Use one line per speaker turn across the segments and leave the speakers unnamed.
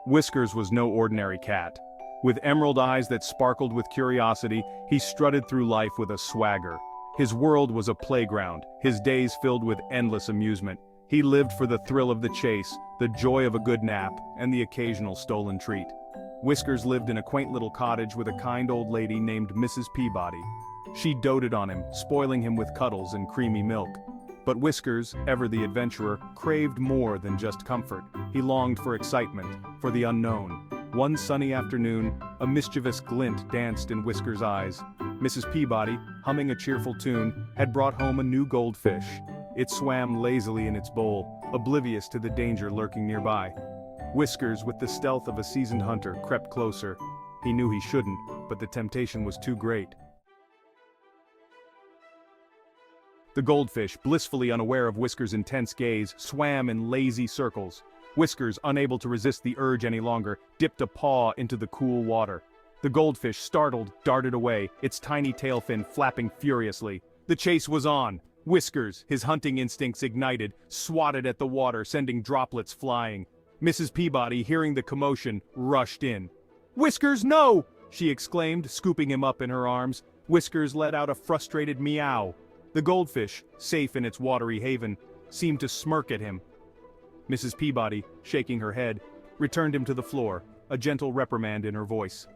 Whiskers was no ordinary cat. With emerald eyes that sparkled with curiosity, he strutted through life with a swagger. His world was a playground, his days filled with endless amusement. He lived for the thrill of the chase, the joy of a good nap, and the occasional stolen treat. Whiskers lived in a quaint little cottage with a kind old lady named Mrs. Peabody. She doted on him, spoiling him with cuddles and creamy milk. But Whiskers, ever the adventurer, craved more than just comfort. He longed for excitement, for the unknown. One sunny afternoon, a mischievous glint danced in Whiskers' eyes. Mrs. Peabody, humming a cheerful tune, had brought home a new goldfish. It swam lazily in its bowl, oblivious to the danger lurking nearby. Whiskers, with the stealth of a seasoned hunter, crept closer. He knew he shouldn't, but the temptation was too great. The goldfish, blissfully unaware of Whiskers' intense gaze, swam in lazy circles. Whiskers, unable to resist the urge any longer, dipped a paw into the cool water. The goldfish, startled, darted away, its tiny tail fin flapping furiously. The chase was on. Whiskers, his hunting instincts ignited, swatted at the water, sending droplets flying. Mrs. Peabody, hearing the commotion, rushed in. "Whiskers, no!" she exclaimed, scooping him up in her arms. Whiskers let out a frustrated meow. The goldfish, safe in its watery haven, seemed to smirk at him. Mrs. Peabody, shaking her head, returned him to the floor, a gentle reprimand in her voice.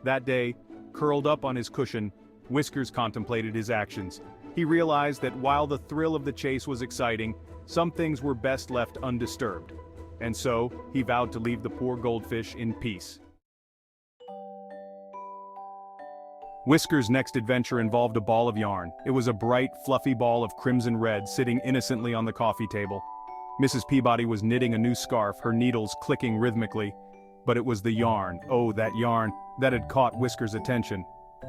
That day, curled up on his cushion, Whiskers contemplated his actions. He realized that while the thrill of the chase was exciting, some things were best left undisturbed. And so, he vowed to leave the poor goldfish in peace. Whiskers' next adventure involved a ball of yarn. It was a bright, fluffy ball of crimson red sitting innocently on the coffee table. Mrs. Peabody was knitting a new scarf, her needles clicking rhythmically. But it was the yarn, oh that yarn, that had caught Whiskers' attention.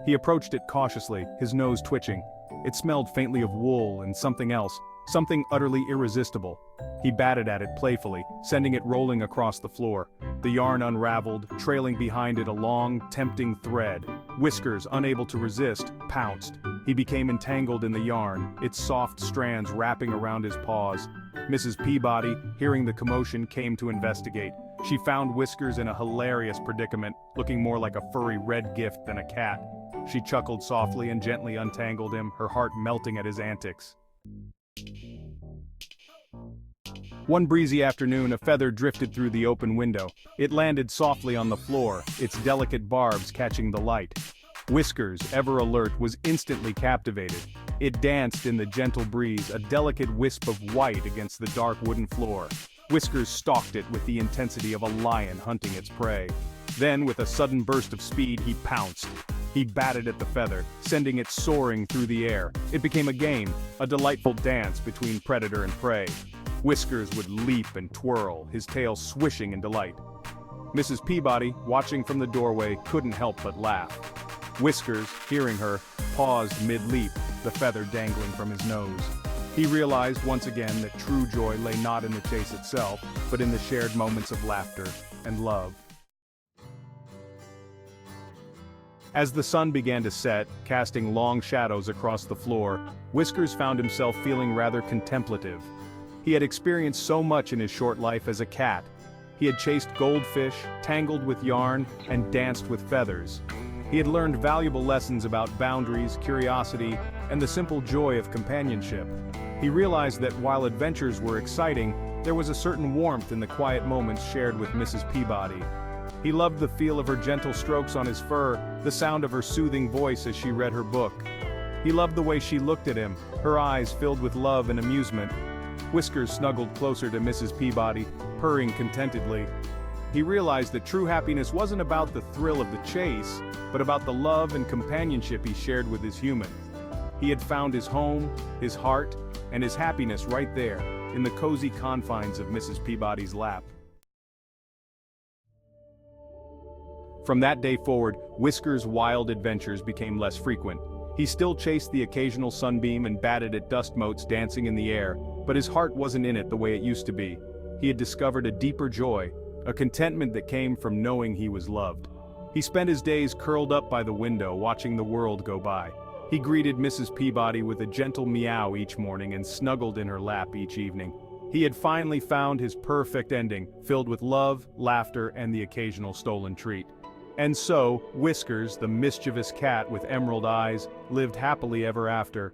He approached it cautiously, his nose twitching. It smelled faintly of wool and something else, something utterly irresistible. He batted at it playfully, sending it rolling across the floor. The yarn unraveled, trailing behind it a long, tempting thread. Whiskers, unable to resist, pounced. He became entangled in the yarn, its soft strands wrapping around his paws. Mrs. Peabody, hearing the commotion, came to investigate. She found Whiskers in a hilarious predicament, looking more like a furry red gift than a cat. She chuckled softly and gently untangled him, her heart melting at his antics. One breezy afternoon, a feather drifted through the open window. It landed softly on the floor, its delicate barbs catching the light. Whiskers, ever alert, was instantly captivated. It danced in the gentle breeze, a delicate wisp of white against the dark wooden floor. Whiskers stalked it with the intensity of a lion hunting its prey. Then, with a sudden burst of speed, he pounced. He batted at the feather, sending it soaring through the air. It became a game, a delightful dance between predator and prey. Whiskers would leap and twirl, his tail swishing in delight. Mrs. Peabody, watching from the doorway, couldn't help but laugh. Whiskers, hearing her, paused mid-leap, the feather dangling from his nose. He realized once again that true joy lay not in the chase itself, but in the shared moments of laughter and love. As the sun began to set, casting long shadows across the floor, Whiskers found himself feeling rather contemplative. He had experienced so much in his short life as a cat. He had chased goldfish, tangled with yarn, and danced with feathers. He had learned valuable lessons about boundaries, curiosity, and the simple joy of companionship. He realized that while adventures were exciting, there was a certain warmth in the quiet moments shared with Mrs. Peabody. He loved the feel of her gentle strokes on his fur, the sound of her soothing voice as she read her book. He loved the way she looked at him, her eyes filled with love and amusement. Whiskers snuggled closer to Mrs. Peabody, purring contentedly. He realized that true happiness wasn't about the thrill of the chase, but about the love and companionship he shared with his human. He had found his home, his heart, and his happiness right there, in the cozy confines of Mrs. Peabody's lap. From that day forward, Whiskers' wild adventures became less frequent. He still chased the occasional sunbeam and batted at dust motes dancing in the air, but his heart wasn't in it the way it used to be. He had discovered a deeper joy, a contentment that came from knowing he was loved. He spent his days curled up by the window, watching the world go by. He greeted Mrs. Peabody with a gentle meow each morning and snuggled in her lap each evening. He had finally found his perfect ending, filled with love, laughter, and the occasional stolen treat. And so, Whiskers, the mischievous cat with emerald eyes, lived happily ever after,